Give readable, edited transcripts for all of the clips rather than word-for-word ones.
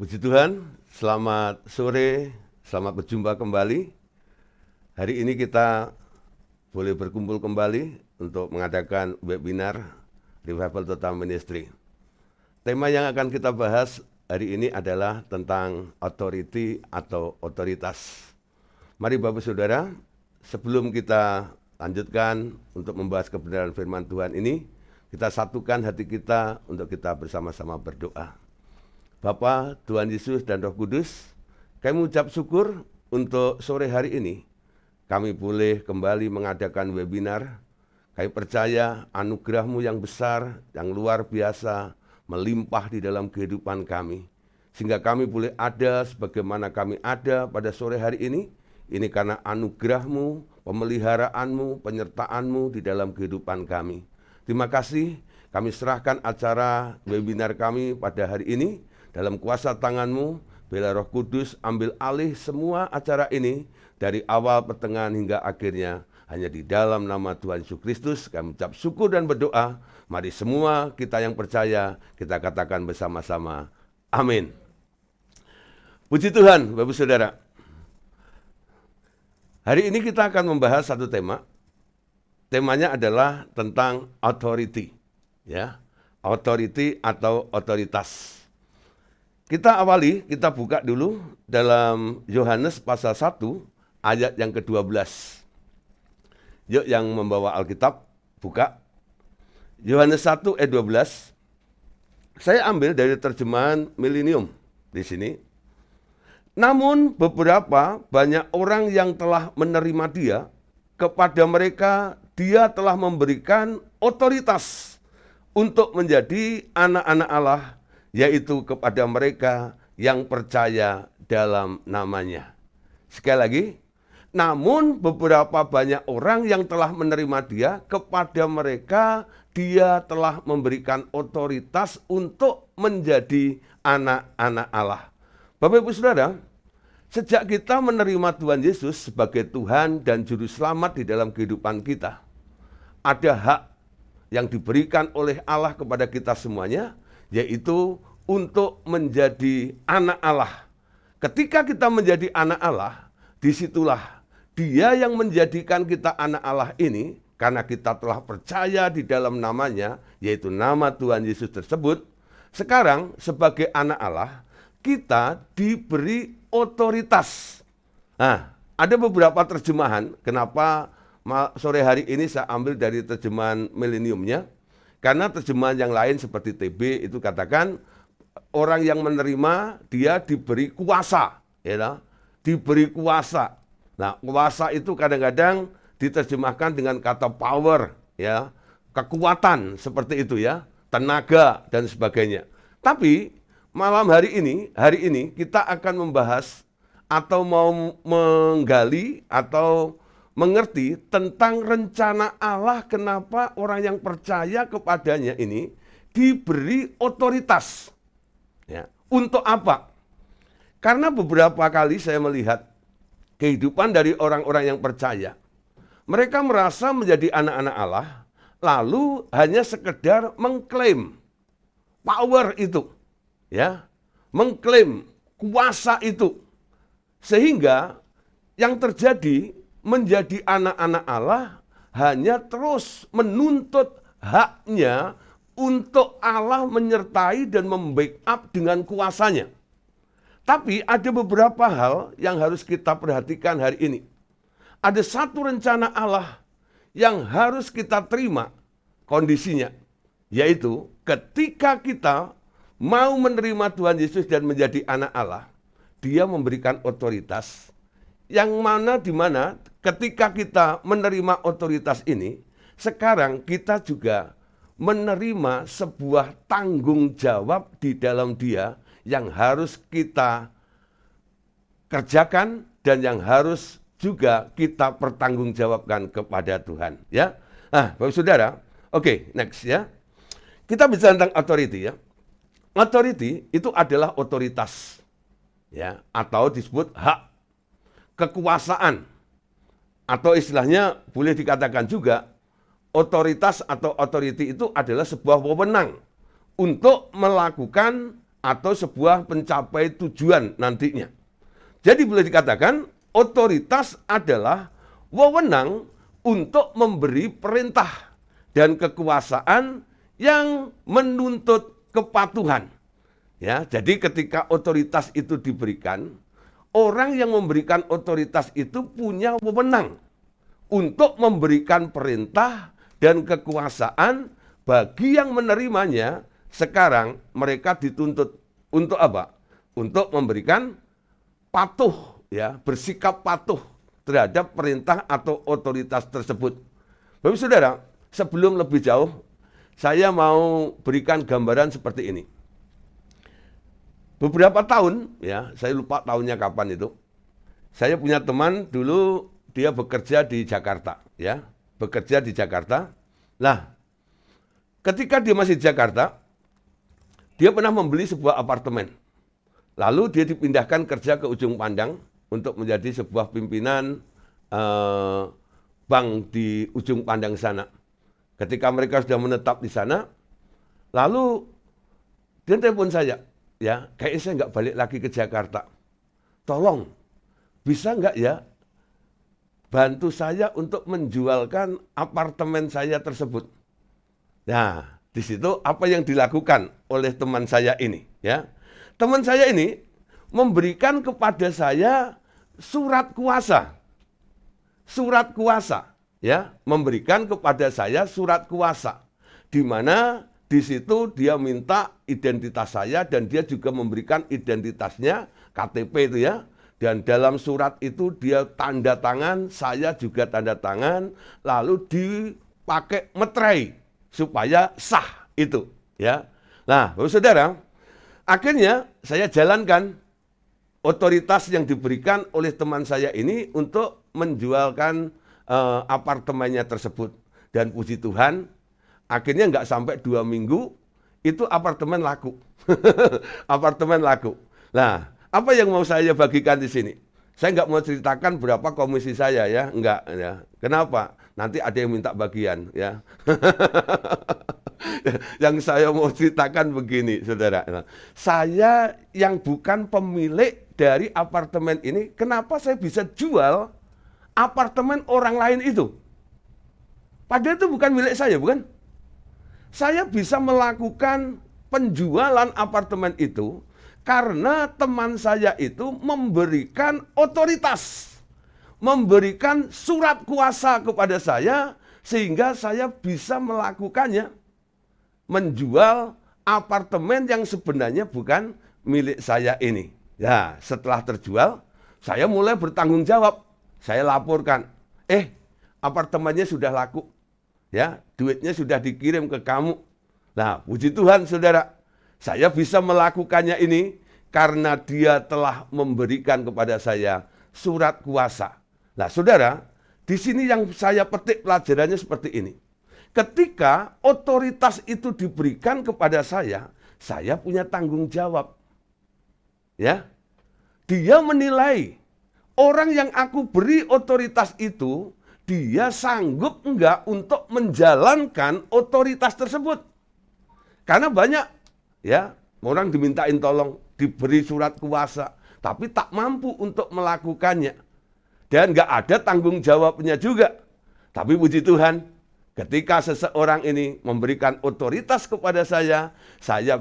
Puji Tuhan, selamat sore, selamat berjumpa kembali. Hari ini kita boleh berkumpul kembali untuk mengadakan webinar Revival Total Ministry. Tema yang akan kita bahas hari ini adalah tentang authority atau otoritas. Mari Bapak Saudara, sebelum kita lanjutkan untuk membahas kebenaran firman Tuhan ini, kita satukan hati kita untuk kita bersama-sama berdoa. Bapa, Tuhan Yesus dan Roh Kudus, kami mengucap syukur untuk sore hari ini. Kami boleh kembali mengadakan webinar. Kami percaya anugerah-Mu yang besar, yang luar biasa, melimpah di dalam kehidupan kami. Sehingga kami boleh ada sebagaimana kami ada pada sore hari ini. Ini karena anugerah-Mu, pemeliharaanmu, penyertaan-Mu di dalam kehidupan kami. Terima kasih, kami serahkan acara webinar kami pada hari ini. Dalam kuasa tangan-Mu, biarlah Roh Kudus ambil alih semua acara ini dari awal, pertengahan hingga akhirnya. Hanya di dalam nama Tuhan Yesus Kristus kami ucap syukur dan berdoa. Mari semua kita yang percaya, kita katakan bersama-sama, amin. Puji Tuhan, Bapak Saudara. Hari ini kita akan membahas satu tema. Temanya adalah tentang authority. Ya, authority atau otoritas. Kita awali, kita buka dulu dalam Yohanes pasal 1 ayat yang ke-12. Yuk yang membawa Alkitab, buka. Yohanes 1 ayat 12. Saya ambil dari terjemahan Millennium di sini. Namun beberapa banyak orang yang telah menerima dia, kepada mereka dia telah memberikan otoritas untuk menjadi anak-anak Allah, yaitu kepada mereka yang percaya dalam namanya. Sekali lagi, namun beberapa banyak orang yang telah menerima dia, kepada mereka dia telah memberikan otoritas untuk menjadi anak-anak Allah. Bapak Ibu Saudara, sejak kita menerima Tuhan Yesus sebagai Tuhan dan Juru Selamat di dalam kehidupan kita, ada hak yang diberikan oleh Allah kepada kita semuanya, yaitu untuk menjadi anak Allah. Ketika kita menjadi anak Allah, disitulah Dia yang menjadikan kita anak Allah ini, karena kita telah percaya di dalam namanya, yaitu nama Tuhan Yesus tersebut. Sekarang sebagai anak Allah, kita diberi otoritas. Nah, ada beberapa terjemahan, kenapa sore hari ini saya ambil dari terjemahan Millennium-nya. Karena terjemahan yang lain seperti TB itu katakan orang yang menerima dia diberi kuasa, ya, diberi kuasa. Nah, kuasa itu kadang-kadang diterjemahkan dengan kata power, ya, kekuatan seperti itu ya, tenaga dan sebagainya. Tapi malam hari ini kita akan membahas atau mau menggali atau mengerti tentang rencana Allah kenapa orang yang percaya kepadanya ini diberi otoritas. Ya, untuk apa? Karena beberapa kali saya melihat kehidupan dari orang-orang yang percaya. Mereka merasa menjadi anak-anak Allah, lalu hanya sekedar mengklaim power itu. Ya, mengklaim kuasa itu. Sehingga yang terjadi menjadi anak-anak Allah hanya terus menuntut haknya untuk Allah menyertai dan membackup dengan kuasanya. Tapi ada beberapa hal yang harus kita perhatikan hari ini. Ada satu rencana Allah yang harus kita terima kondisinya. Yaitu ketika kita mau menerima Tuhan Yesus dan menjadi anak Allah, Dia memberikan otoritas yang mana di mana ketika kita menerima otoritas ini, sekarang kita juga menerima sebuah tanggung jawab di dalam Dia yang harus kita kerjakan dan yang harus juga kita pertanggungjawabkan kepada Tuhan. Ya, nah, Bapak Saudara, oke, next ya. Kita bicara tentang authority ya. Authority itu adalah otoritas, ya, atau disebut hak, kekuasaan, atau istilahnya boleh dikatakan juga otoritas atau authority itu adalah sebuah wewenang untuk melakukan atau sebuah pencapai tujuan nantinya. Jadi boleh dikatakan otoritas adalah wewenang untuk memberi perintah dan kekuasaan yang menuntut kepatuhan. Ya, jadi ketika otoritas itu diberikan, orang yang memberikan otoritas itu punya wewenang untuk memberikan perintah dan kekuasaan bagi yang menerimanya. Sekarang mereka dituntut untuk apa? Untuk memberikan patuh, ya, bersikap patuh terhadap perintah atau otoritas tersebut. Bapak Saudara, sebelum lebih jauh, saya mau berikan gambaran seperti ini. Beberapa tahun, ya, saya lupa tahunnya kapan itu. Saya punya teman dulu, dia bekerja di Jakarta, ya, bekerja di Jakarta. Nah, ketika dia masih di Jakarta, dia pernah membeli sebuah apartemen. Lalu dia dipindahkan kerja ke Ujung Pandang untuk menjadi sebuah pimpinan bank di Ujung Pandang sana. Ketika mereka sudah menetap di sana, lalu dia telepon saya, ya, kayaknya saya nggak balik lagi ke Jakarta. Tolong, bisa nggak ya bantu saya untuk menjualkan apartemen saya tersebut? Nah, di situ apa yang dilakukan oleh teman saya ini, ya? Teman saya ini memberikan kepada saya surat kuasa. Surat kuasa, ya, memberikan kepada saya surat kuasa. Di mana di situ dia minta identitas saya dan dia juga memberikan identitasnya, KTP itu, ya. Dan dalam surat itu dia tanda tangan, saya juga tanda tangan, lalu dipakai meterai supaya sah itu, ya. Nah, Bapak Saudara, akhirnya saya jalankan otoritas yang diberikan oleh teman saya ini untuk menjualkan apartemennya tersebut. Dan puji Tuhan, akhirnya nggak sampai 2 minggu, itu apartemen laku. Apartemen laku. Nah, apa yang mau saya bagikan di sini? Saya nggak mau ceritakan berapa komisi saya, ya, enggak, ya. Kenapa? Nanti ada yang minta bagian, ya. Yang saya mau ceritakan begini, saudara. Saya yang bukan pemilik dari apartemen ini, kenapa saya bisa jual apartemen orang lain itu? Padahal itu bukan milik saya, bukan? Saya bisa melakukan penjualan apartemen itu karena teman saya itu memberikan otoritas, memberikan surat kuasa kepada saya, sehingga saya bisa melakukannya, menjual apartemen yang sebenarnya bukan milik saya ini. Ya, setelah terjual, saya mulai bertanggung jawab. Saya laporkan, apartemennya sudah laku, ya, duitnya sudah dikirim ke kamu. Nah, puji Tuhan, saudara, saya bisa melakukannya ini karena dia telah memberikan kepada saya surat kuasa. Nah, saudara, di sini yang saya petik pelajarannya seperti ini. Ketika otoritas itu diberikan kepada saya punya tanggung jawab. Ya, dia menilai orang yang aku beri otoritas itu, dia sanggup enggak untuk menjalankan otoritas tersebut. Karena banyak, ya, orang dimintain tolong, diberi surat kuasa, tapi tak mampu untuk melakukannya. Dan enggak ada tanggung jawabnya juga. Tapi puji Tuhan, ketika seseorang ini memberikan otoritas kepada saya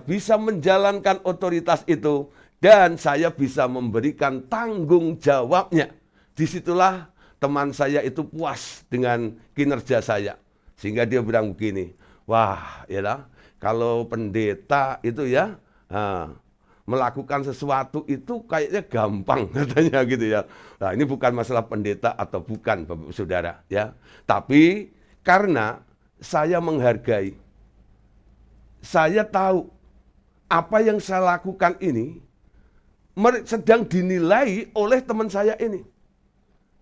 bisa menjalankan otoritas itu, dan saya bisa memberikan tanggung jawabnya. Disitulah teman saya itu puas dengan kinerja saya. Sehingga dia bilang begini, wah, ya, kalau pendeta itu, ya, melakukan sesuatu itu kayaknya gampang, katanya gitu, ya. Nah, ini bukan masalah pendeta atau bukan, Bapak Saudara, ya. Tapi karena saya menghargai, saya tahu apa yang saya lakukan ini sedang dinilai oleh teman saya ini.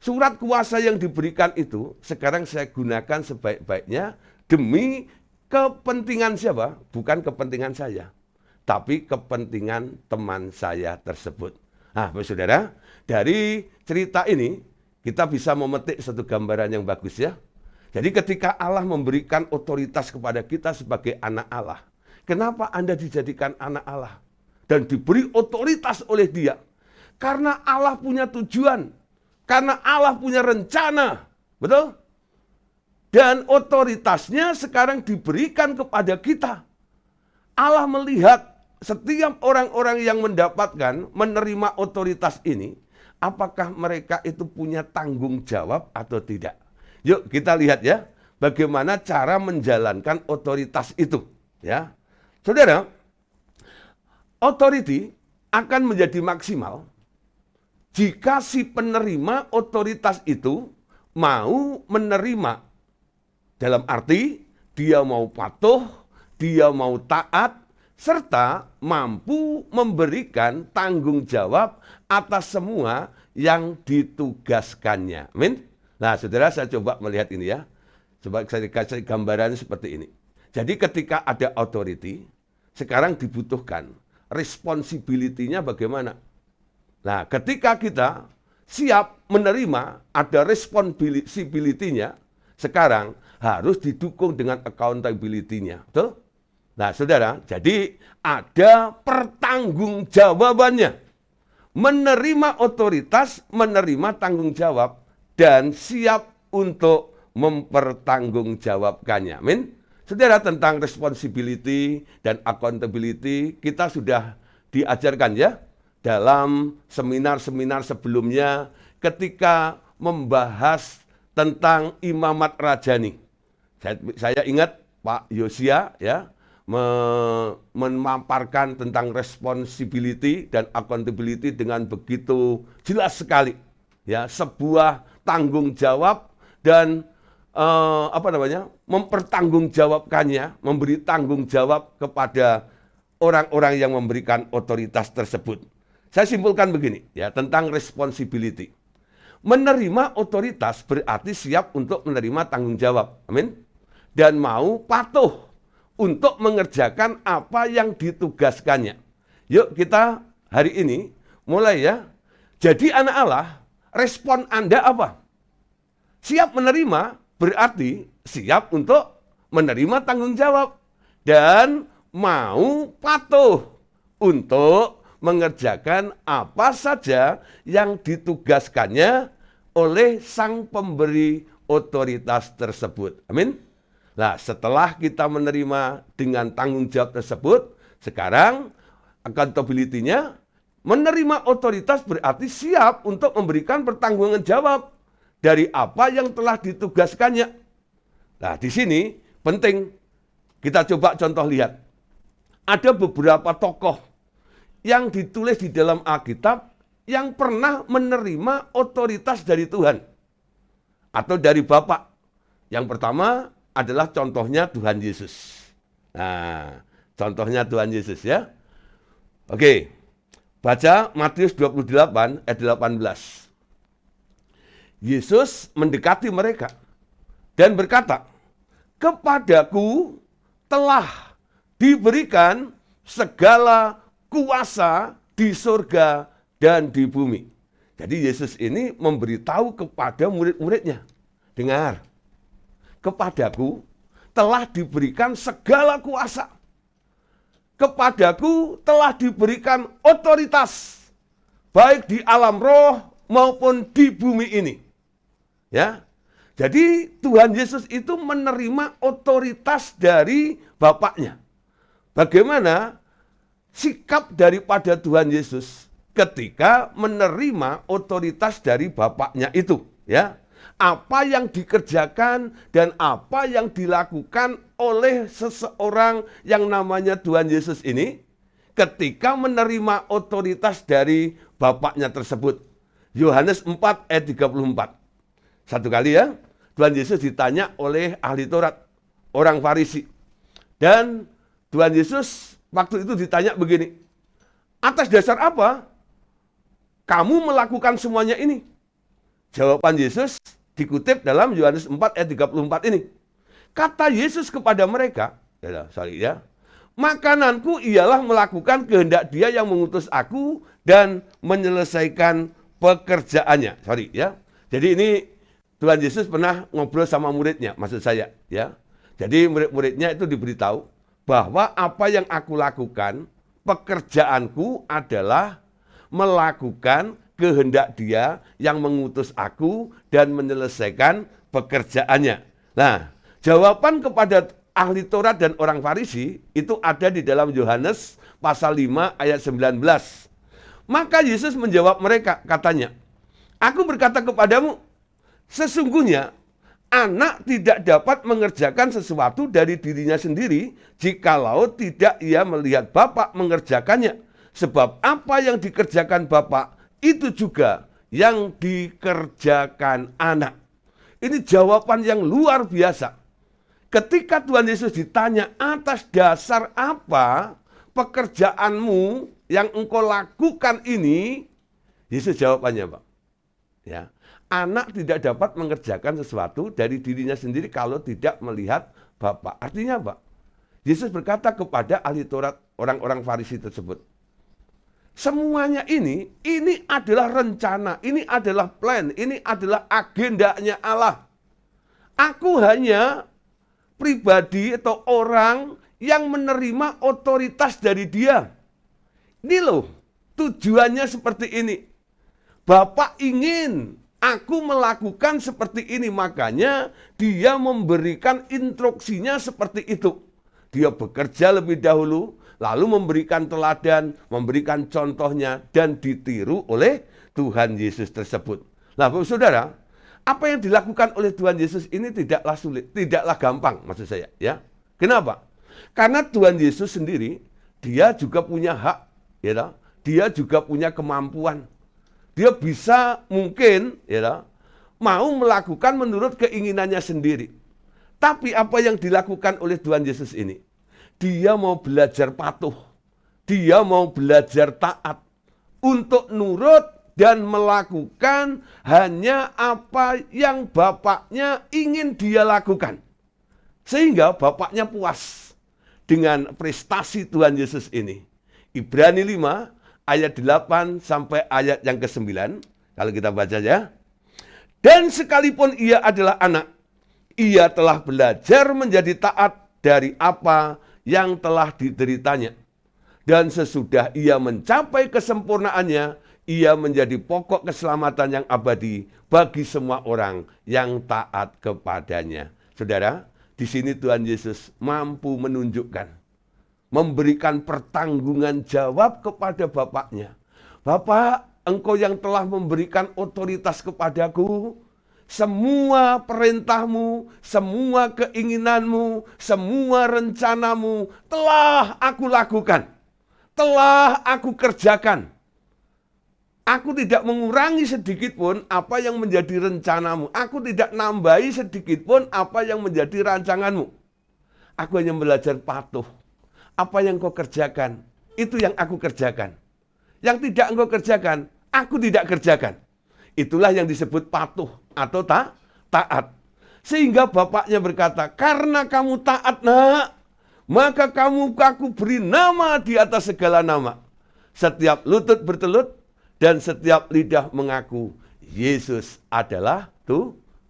Surat kuasa yang diberikan itu sekarang saya gunakan sebaik-baiknya demi kepentingan siapa? Bukan kepentingan saya, tapi kepentingan teman saya tersebut. Nah, Bapak Saudara, dari cerita ini kita bisa memetik satu gambaran yang bagus, ya. Jadi ketika Allah memberikan otoritas kepada kita sebagai anak Allah, kenapa Anda dijadikan anak Allah? dan diberi otoritas oleh Dia. Karena Allah punya tujuan, karena Allah punya rencana, betul? Dan otoritasnya sekarang diberikan kepada kita. Allah melihat setiap orang-orang yang mendapatkan, menerima otoritas ini, apakah mereka itu punya tanggung jawab atau tidak. Yuk kita lihat ya, bagaimana cara menjalankan otoritas itu. Ya, saudara, authority akan menjadi maksimal jika si penerima otoritas itu mau menerima. Dalam arti, dia mau patuh, dia mau taat, serta mampu memberikan tanggung jawab atas semua yang ditugaskannya. Amin. Nah, saudara, saya coba melihat ini ya. Coba saya kasih gambaran seperti ini. Jadi ketika ada authority, sekarang dibutuhkan responsibility-nya bagaimana. Nah, ketika kita siap menerima, ada responsibility-nya, sekarang harus didukung dengan accountability-nya. Betul? Nah, saudara, jadi ada pertanggungjawabannya. Menerima otoritas, menerima tanggung jawab, dan siap untuk mempertanggungjawabkannya. Amin. Saudara, tentang responsibility dan accountability kita sudah diajarkan ya dalam seminar-seminar sebelumnya ketika membahas tentang imamat rajani. Saya ingat Pak Yosia ya memaparkan tentang responsibility dan accountability dengan begitu jelas sekali. Ya, sebuah tanggung jawab dan mempertanggungjawabkannya, memberi tanggung jawab kepada orang-orang yang memberikan otoritas tersebut. Saya simpulkan begini ya tentang responsibility. Menerima otoritas berarti siap untuk menerima tanggung jawab. Amin. Dan mau patuh untuk mengerjakan apa yang ditugaskannya. Yuk kita hari ini mulai ya. Jadi anak Allah, respon Anda apa? Siap menerima berarti siap untuk menerima tanggung jawab. Dan mau patuh untuk mengerjakan apa saja yang ditugaskannya oleh sang pemberi otoritas tersebut. Amin. Nah, setelah kita menerima dengan tanggung jawab tersebut, sekarang accountability-nya menerima otoritas berarti siap untuk memberikan pertanggungjawaban jawab dari apa yang telah ditugaskannya. Nah, di sini penting kita coba contoh lihat. Ada beberapa tokoh yang ditulis di dalam Alkitab yang pernah menerima otoritas dari Tuhan atau dari Bapa. Yang pertama adalah contohnya Tuhan Yesus. Nah, contohnya Tuhan Yesus ya. Oke, baca Matius 28 ayat 18. Yesus mendekati mereka dan berkata, "Kepadaku telah diberikan segala kuasa di surga dan di bumi." Jadi Yesus ini memberitahu kepada murid-muridnya. Dengar, kepadaku telah diberikan segala kuasa. Kepadaku telah diberikan otoritas, baik di alam roh maupun di bumi ini. Ya, jadi Tuhan Yesus itu menerima otoritas dari Bapaknya. Bagaimana sikap daripada Tuhan Yesus ketika menerima otoritas dari Bapaknya itu, ya? Apa yang dikerjakan dan apa yang dilakukan oleh seseorang yang namanya Tuhan Yesus ini ketika menerima otoritas dari Bapaknya tersebut. Yohanes 4 ayat 34. Satu kali ya, Tuhan Yesus ditanya oleh ahli Taurat, orang Farisi. Dan Tuhan Yesus waktu itu ditanya begini, atas dasar apa kamu melakukan semuanya ini? Jawaban Yesus dikutip dalam Yohanes 4 ayat 34 ini. Kata Yesus kepada mereka, makananku ialah melakukan kehendak Dia yang mengutus aku dan menyelesaikan pekerjaannya. Jadi ini Tuhan Yesus pernah ngobrol sama muridnya, maksud saya, ya. Jadi murid-muridnya itu diberitahu bahwa apa yang aku lakukan pekerjaanku adalah melakukan kehendak Dia yang mengutus aku dan menyelesaikan pekerjaannya. Nah, jawaban kepada ahli Taurat dan orang Farisi itu ada di dalam Yohanes pasal 5 ayat 19. Maka Yesus menjawab mereka, katanya, "Aku berkata kepadamu, sesungguhnya anak tidak dapat mengerjakan sesuatu dari dirinya sendiri jikalau tidak ia melihat Bapa mengerjakannya. Sebab apa yang dikerjakan Bapa itu juga yang dikerjakan anak." Ini jawaban yang luar biasa. Ketika Tuhan Yesus ditanya, atas dasar apa pekerjaanmu yang engkau lakukan ini, Yesus jawabannya, Pak. Ya, anak tidak dapat mengerjakan sesuatu dari dirinya sendiri kalau tidak melihat Bapa. Artinya, Pak, Yesus berkata kepada ahli Taurat, orang-orang Farisi tersebut, semuanya ini adalah rencana, ini adalah plan, ini adalah agendanya Allah. Aku hanya pribadi atau orang yang menerima otoritas dari Dia. Ini loh, tujuannya seperti ini. Bapak ingin aku melakukan seperti ini, makanya Dia memberikan instruksinya seperti itu. Dia bekerja lebih dahulu, lalu memberikan teladan, memberikan contohnya, dan ditiru oleh Tuhan Yesus tersebut. Nah, Bapak Saudara, apa yang dilakukan oleh Tuhan Yesus ini tidaklah sulit, tidaklah gampang maksud saya. Ya, kenapa? Karena Tuhan Yesus sendiri, Dia juga punya hak, ya, Dia juga punya kemampuan. Dia bisa mungkin ya, mau melakukan menurut keinginannya sendiri. Tapi apa yang dilakukan oleh Tuhan Yesus ini? Dia mau belajar patuh. Dia mau belajar taat. Untuk nurut dan melakukan hanya apa yang Bapaknya ingin dia lakukan. Sehingga Bapaknya puas dengan prestasi Tuhan Yesus ini. Ibrani 5 ayat 8 sampai ayat yang ke-9. Kalau kita baca ya. Dan sekalipun ia adalah anak, ia telah belajar menjadi taat dari apa yang telah dideritanya. Dan sesudah ia mencapai kesempurnaannya, ia menjadi pokok keselamatan yang abadi bagi semua orang yang taat kepadanya. Saudara, di sini Tuhan Yesus mampu menunjukkan, memberikan pertanggungan jawab kepada Bapaknya. Bapak, Engkau yang telah memberikan otoritas kepadaku, semua perintahmu, semua keinginanmu, semua rencanamu telah aku lakukan, telah aku kerjakan. Aku tidak mengurangi sedikit pun apa yang menjadi rencanamu. Aku tidak nambahi sedikit pun apa yang menjadi rancanganmu. Aku hanya belajar patuh. Apa yang kau kerjakan, itu yang aku kerjakan. Yang tidak engkau kerjakan, aku tidak kerjakan. Itulah yang disebut patuh atau taat. Sehingga bapaknya berkata, karena kamu taat nak, maka aku beri nama di atas segala nama. Setiap lutut bertelut dan setiap lidah mengaku Yesus adalah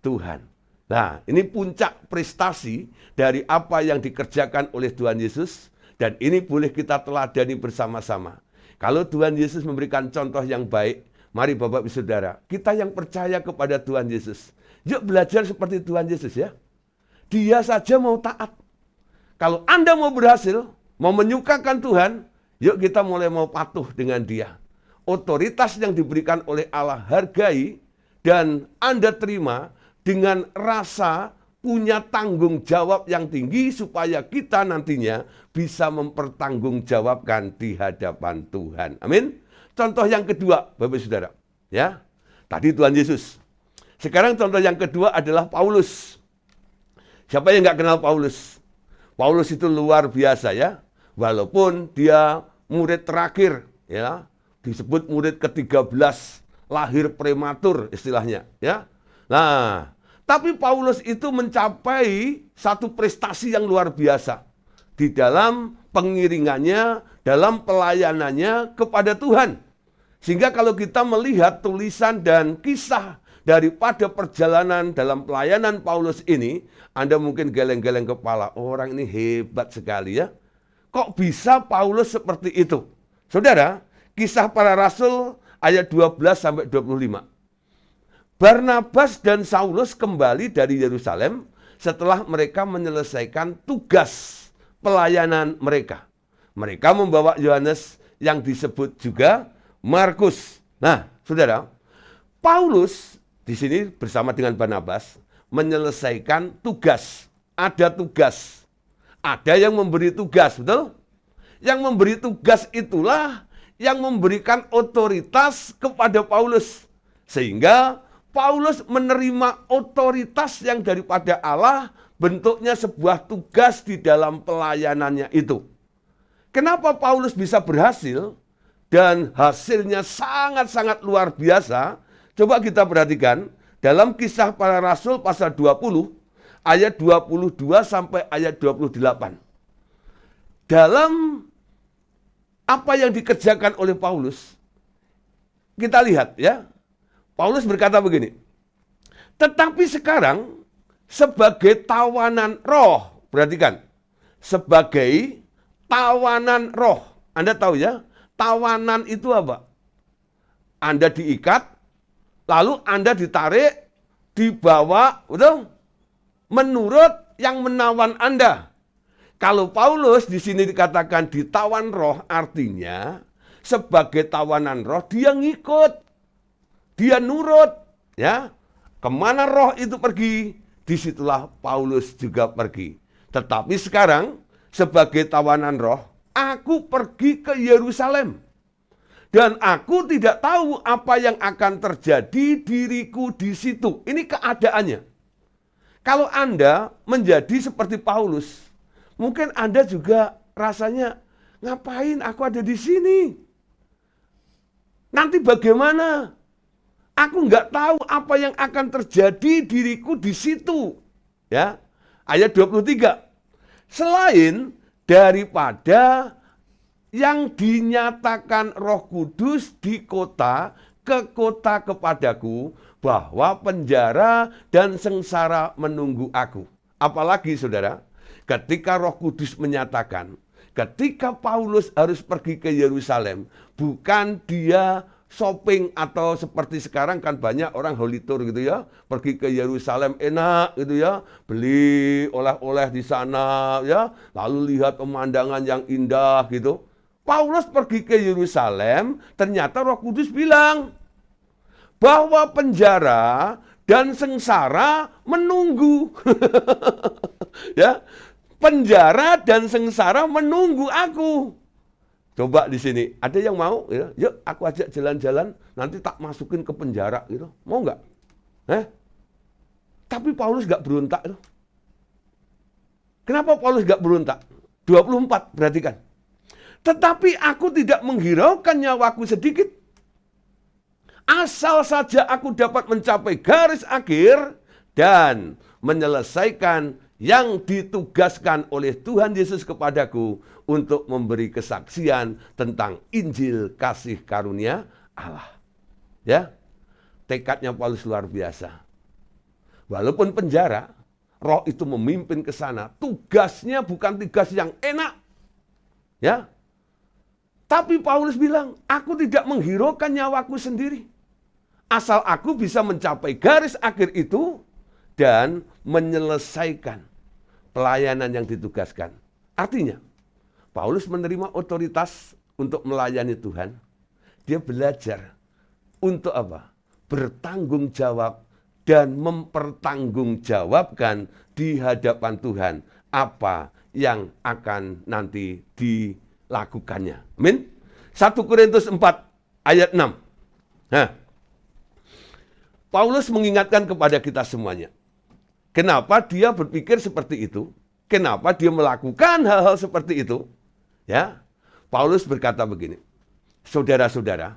Tuhan. Nah, ini puncak prestasi dari apa yang dikerjakan oleh Tuhan Yesus. Dan ini boleh kita teladani bersama-sama. Kalau Tuhan Yesus memberikan contoh yang baik, mari Bapak Ibu Saudara, kita yang percaya kepada Tuhan Yesus, yuk belajar seperti Tuhan Yesus ya. Dia saja mau taat. Kalau Anda mau berhasil, mau menyukakan Tuhan, yuk kita mulai mau patuh dengan Dia. Otoritas yang diberikan oleh Allah hargai dan Anda terima dengan rasa punya tanggung jawab yang tinggi supaya kita nantinya bisa mempertanggungjawabkan di hadapan Tuhan. Amin. Contoh yang kedua, Bapak Saudara, ya. Tadi Tuhan Yesus. Sekarang contoh yang kedua adalah Paulus. Siapa yang nggak kenal Paulus? Paulus itu luar biasa ya. Walaupun dia murid terakhir, ya, disebut murid ke-13, lahir prematur istilahnya, ya. Nah, tapi Paulus itu mencapai satu prestasi yang luar biasa di dalam pengiringannya, dalam pelayanannya kepada Tuhan. Sehingga kalau kita melihat tulisan dan kisah daripada perjalanan dalam pelayanan Paulus ini, Anda mungkin geleng-geleng kepala, orang ini hebat sekali ya. Kok bisa Paulus seperti itu? Saudara, Kisah Para Rasul ayat 12 sampai 25. Barnabas dan Saulus kembali dari Yerusalem setelah mereka menyelesaikan tugas pelayanan mereka. Mereka membawa Yohanes yang disebut juga Markus. Nah, saudara, Paulus di sini bersama dengan Barnabas menyelesaikan tugas. Ada tugas. Ada yang memberi tugas, betul? Yang memberi tugas itulah yang memberikan otoritas kepada Paulus. Sehingga Paulus menerima otoritas yang daripada Allah, bentuknya sebuah tugas di dalam pelayanannya itu. Kenapa Paulus bisa berhasil dan hasilnya sangat-sangat luar biasa? Coba kita perhatikan dalam Kisah Para Rasul pasal 20 ayat 22 sampai ayat 28. Dalam apa yang dikerjakan oleh Paulus, kita lihat ya. Paulus berkata begini, tetapi sekarang sebagai tawanan roh, perhatikan, sebagai tawanan roh. Anda tahu ya, tawanan itu apa? Anda diikat, lalu Anda ditarik, dibawa, betul? Menurut yang menawan Anda. Kalau Paulus di sini dikatakan ditawan roh, artinya sebagai tawanan roh dia ngikut. Dia nurut, ya. Kemana roh itu pergi, disitulah Paulus juga pergi. Tetapi sekarang, sebagai tawanan roh, aku pergi ke Yerusalem. Dan aku tidak tahu apa yang akan terjadi diriku di situ. Ini keadaannya. Kalau Anda menjadi seperti Paulus, mungkin Anda juga rasanya, ngapain aku ada di sini? Nanti bagaimana? Aku nggak tahu apa yang akan terjadi diriku di situ. Ya, ayat 23. Selain daripada yang dinyatakan Roh Kudus di kota ke kota kepadaku, bahwa penjara dan sengsara menunggu aku. Apalagi saudara, ketika Roh Kudus menyatakan, ketika Paulus harus pergi ke Yerusalem, bukan dia shopping atau seperti sekarang kan banyak orang holy tour gitu ya, pergi ke Yerusalem enak gitu ya, beli oleh-oleh di sana ya, lalu lihat pemandangan yang indah gitu. Paulus pergi ke Yerusalem, ternyata Roh Kudus bilang bahwa penjara dan sengsara menunggu. Ya, penjara dan sengsara menunggu aku. Coba di sini, ada yang mau? Ya, yuk aku ajak jalan-jalan, nanti tak masukin ke penjara gitu. Mau nggak? Tapi Paulus nggak berontak. Gitu. Kenapa Paulus nggak berontak? 24, perhatikan. Tetapi aku tidak menghiraukan nyawaku sedikit. Asal saja aku dapat mencapai garis akhir dan menyelesaikan yang ditugaskan oleh Tuhan Yesus kepadaku untuk memberi kesaksian tentang Injil kasih karunia Allah. Ya, tekadnya Paulus luar biasa. Walaupun penjara, Roh itu memimpin ke sana. Tugasnya bukan tugas yang enak. Ya, tapi Paulus bilang, aku tidak menghiraukan nyawaku sendiri. Asal aku bisa mencapai garis akhir itu dan menyelesaikan pelayanan yang ditugaskan. Artinya, Paulus menerima otoritas untuk melayani Tuhan. Dia belajar untuk apa? Bertanggung jawab dan mempertanggungjawabkan di hadapan Tuhan apa yang akan nanti dilakukannya. Amin. 1 Korintus 4 ayat 6. Nah, Paulus mengingatkan kepada kita semuanya. Kenapa dia berpikir seperti itu? Kenapa dia melakukan hal-hal seperti itu? Ya, Paulus berkata begini, saudara-saudara,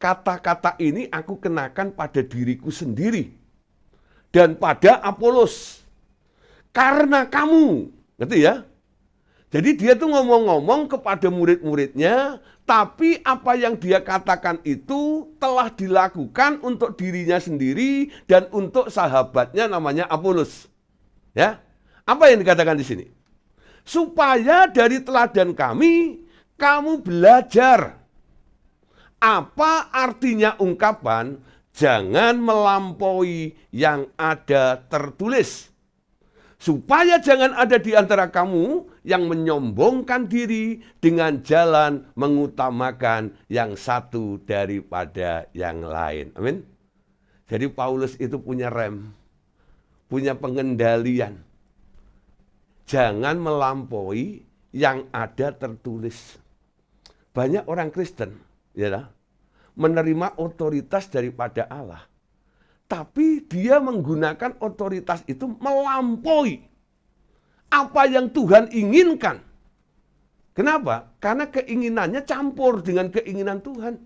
kata-kata ini aku kenakan pada diriku sendiri dan pada Apolos karena kamu, ngerti ya? Jadi dia tuh ngomong-ngomong kepada murid-muridnya, tapi apa yang dia katakan itu telah dilakukan untuk dirinya sendiri dan untuk sahabatnya namanya Apolos. Ya, apa yang dikatakan di sini? supaya dari teladan kami, kamu belajar. Apa artinya ungkapan, jangan melampaui yang ada tertulis. Supaya jangan ada di antara kamu yang menyombongkan diri dengan jalan mengutamakan yang satu daripada yang lain. Amin. Jadi Paulus itu punya rem, punya pengendalian. Jangan melampaui yang ada tertulis. Banyak orang Kristen ya, menerima otoritas daripada Allah. Tapi dia menggunakan otoritas itu melampaui apa yang Tuhan inginkan. Kenapa? Karena keinginannya campur dengan keinginan Tuhan.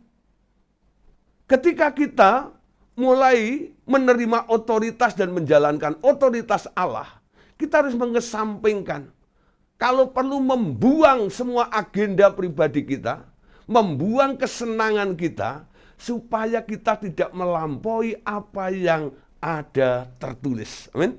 Ketika kita mulai menerima otoritas dan menjalankan otoritas Allah, kita harus mengesampingkan. Kalau perlu membuang semua agenda pribadi kita, membuang kesenangan kita, supaya kita tidak melampaui apa yang ada tertulis. Amin.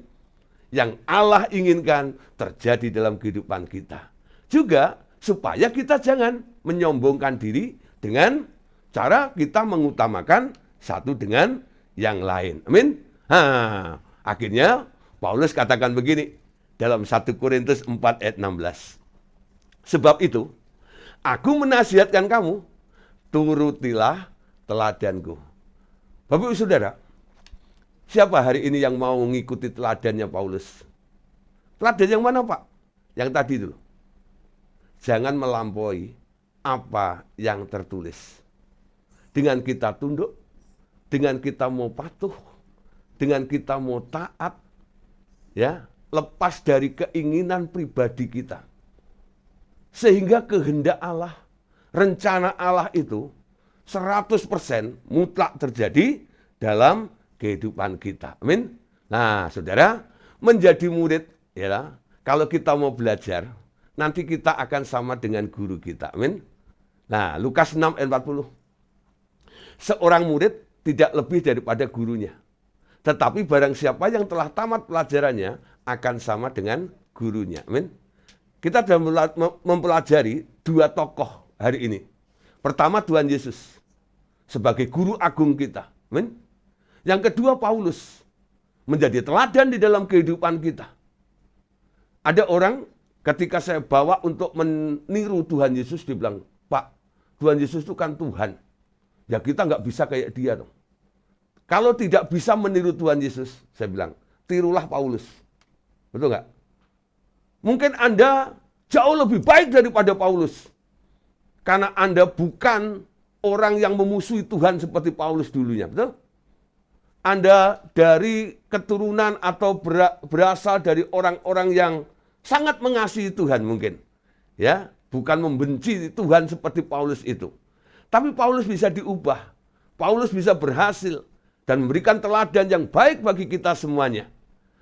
Yang Allah inginkan terjadi dalam kehidupan kita. Juga supaya kita jangan menyombongkan diri dengan cara kita mengutamakan satu dengan yang lain. Amin. Akhirnya Paulus katakan begini dalam 1 Korintus 4 ayat 16. Sebab itu, aku menasihatkan kamu, turutilah teladanku. Bapak Ibu Saudara, siapa hari ini yang mau mengikuti teladannya Paulus? Teladan yang mana, Pak? Yang tadi itu. Jangan melampaui apa yang tertulis. Dengan kita tunduk, dengan kita mau patuh, dengan kita mau taat, ya, lepas dari keinginan pribadi kita. Sehingga kehendak Allah, rencana Allah itu 100% mutlak terjadi dalam kehidupan kita. Amin. Nah, saudara, menjadi murid, ya, kalau kita mau belajar, nanti kita akan sama dengan guru kita. Amin. Nah, Lukas 6 ayat 40. Seorang murid tidak lebih daripada gurunya. Tetapi barang siapa yang telah tamat pelajarannya akan sama dengan gurunya. Amin. Kita sudah mempelajari dua tokoh hari ini. Pertama, Tuhan Yesus sebagai guru agung kita. Amin. Yang kedua, Paulus menjadi teladan di dalam kehidupan kita. Ada orang ketika saya bawa untuk meniru Tuhan Yesus, dia bilang, Pak, Tuhan Yesus itu kan Tuhan. Ya kita nggak bisa kayak dia dong. Kalau tidak bisa meniru Tuhan Yesus, saya bilang, tirulah Paulus. Betul nggak? Mungkin Anda jauh lebih baik daripada Paulus. Karena Anda bukan orang yang memusuhi Tuhan seperti Paulus dulunya. Betul? Anda dari keturunan atau berasal dari orang-orang yang sangat mengasihi Tuhan mungkin. Ya, bukan membenci Tuhan seperti Paulus itu. Tapi Paulus bisa diubah. Paulus bisa berhasil dan memberikan teladan yang baik bagi kita semuanya.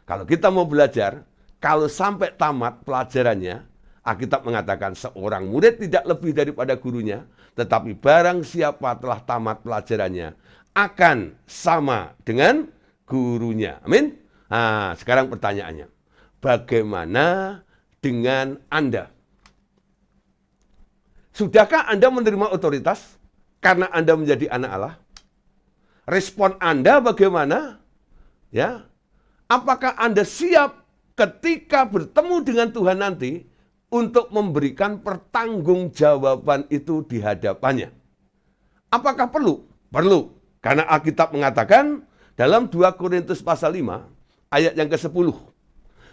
Kalau kita mau belajar, kalau sampai tamat pelajarannya, Alkitab mengatakan seorang murid tidak lebih daripada gurunya, tetapi barang siapa telah tamat pelajarannya akan sama dengan gurunya. Amin. Nah, sekarang pertanyaannya, bagaimana dengan Anda? Sudahkah Anda menerima otoritas karena Anda menjadi anak Allah? Respon Anda bagaimana? Ya, apakah Anda siap ketika bertemu dengan Tuhan nanti untuk memberikan pertanggungjawaban itu di hadapannya? Apakah perlu? Perlu. Karena Alkitab mengatakan dalam 2 Korintus pasal 5 ayat yang ke-10.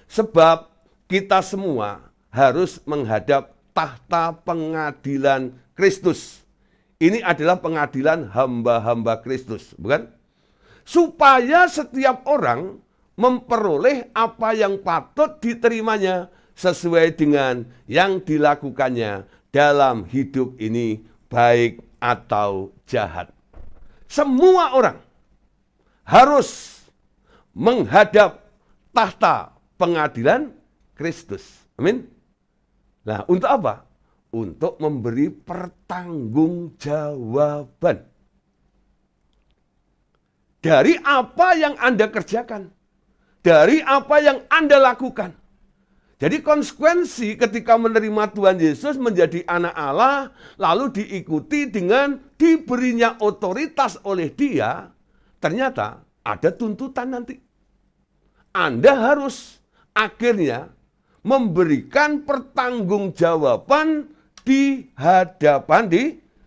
Sebab kita semua harus menghadap tahta pengadilan Kristus. Ini adalah pengadilan hamba-hamba Kristus, bukan? Supaya setiap orang memperoleh apa yang patut diterimanya sesuai dengan yang dilakukannya dalam hidup ini, baik atau jahat. Semua orang harus menghadap tahta pengadilan Kristus. Amin. Nah, untuk apa? Untuk memberi pertanggungjawaban dari apa yang Anda kerjakan, dari apa yang Anda lakukan. Jadi konsekuensi ketika menerima Tuhan Yesus menjadi anak Allah, lalu diikuti dengan diberinya otoritas oleh Dia, ternyata ada tuntutan nanti. Anda harus akhirnya memberikan pertanggungjawaban di hadapan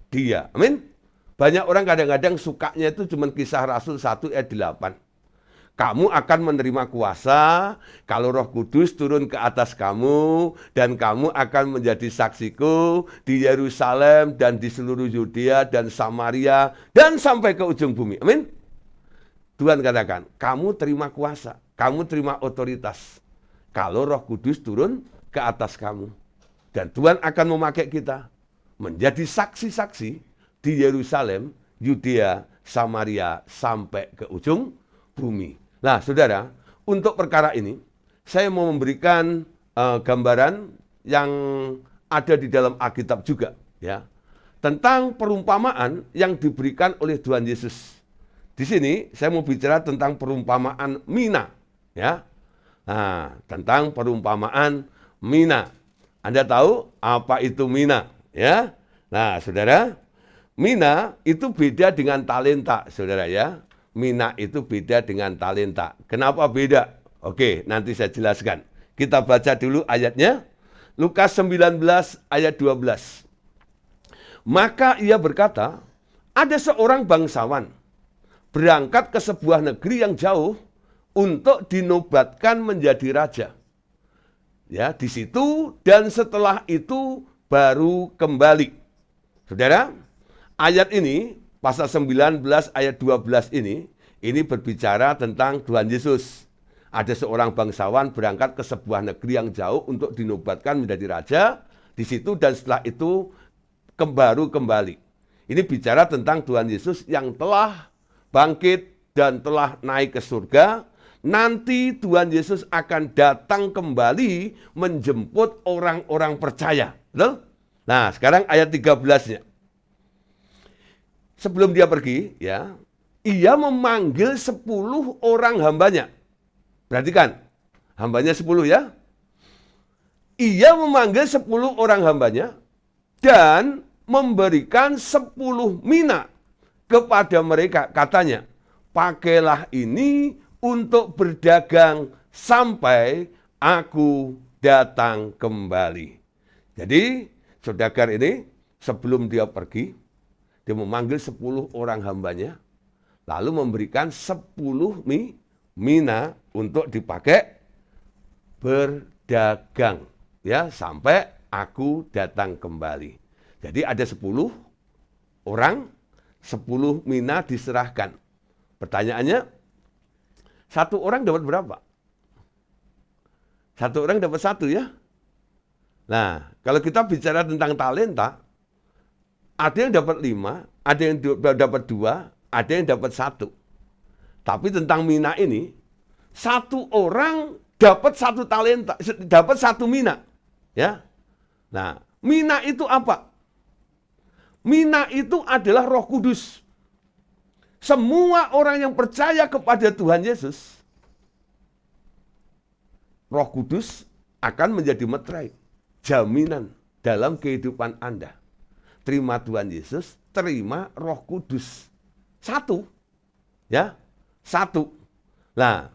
Dia. Amin. Banyak orang kadang-kadang sukanya itu cuma Kisah Rasul 1 ayat 8. Kamu akan menerima kuasa kalau Roh Kudus turun ke atas kamu, dan kamu akan menjadi saksiku di Yerusalem dan di seluruh Yudea dan Samaria dan sampai ke ujung bumi. Amin. Tuhan katakan, kamu terima kuasa, kamu terima otoritas kalau Roh Kudus turun ke atas kamu. Dan Tuhan akan memakai kita menjadi saksi-saksi di Yerusalem, Yudea, Samaria sampai ke ujung bumi. Nah, saudara, untuk perkara ini, saya mau memberikan gambaran yang ada di dalam Alkitab juga, ya, tentang perumpamaan yang diberikan oleh Tuhan Yesus. Di sini saya mau bicara tentang perumpamaan mina, ya. Nah, tentang perumpamaan mina. Anda tahu apa itu mina, ya? Nah, saudara, mina itu beda dengan talenta, saudara, ya. Mina itu beda dengan talenta. Kenapa beda? Oke, nanti saya jelaskan. Kita baca dulu ayatnya. Lukas 19 ayat 12. Maka ia berkata, ada seorang bangsawan berangkat ke sebuah negeri yang jauh untuk dinobatkan menjadi raja. Ya, di situ dan setelah itu baru kembali. Saudara, ayat ini pasal 19 ayat 12 ini berbicara tentang Tuhan Yesus. Ada seorang bangsawan berangkat ke sebuah negeri yang jauh untuk dinobatkan menjadi raja. Di situ dan setelah itu baru kembali. Ini bicara tentang Tuhan Yesus yang telah bangkit dan telah naik ke surga. Nanti Tuhan Yesus akan datang kembali menjemput orang-orang percaya. Betul? Nah, sekarang ayat 13-nya. Sebelum dia pergi, ya, ia memanggil 10 orang hambanya. Perhatikan, hambanya 10 ya. Ia memanggil 10 orang hambanya dan memberikan 10 mina kepada mereka. Katanya, pakailah ini untuk berdagang sampai aku datang kembali. Jadi, saudagar ini sebelum dia pergi, dia memanggil 10 orang hambanya, lalu memberikan 10 mina untuk dipakai berdagang, ya, sampai aku datang kembali. Jadi ada 10 orang, 10 mina diserahkan. Pertanyaannya, satu orang dapat berapa? Satu orang dapat 1 ya. Nah, kalau kita bicara tentang talenta, ada yang dapat 5, ada yang dapat 2, ada yang dapat 1. Tapi tentang mina ini, satu orang dapat 1 talenta, dapat 1 mina. Ya. Nah, mina itu apa? Mina itu adalah Roh Kudus. Semua orang yang percaya kepada Tuhan Yesus, Roh Kudus akan menjadi meterai, jaminan dalam kehidupan Anda. Terima Tuhan Yesus, terima Roh Kudus. 1. Ya, 1. Nah,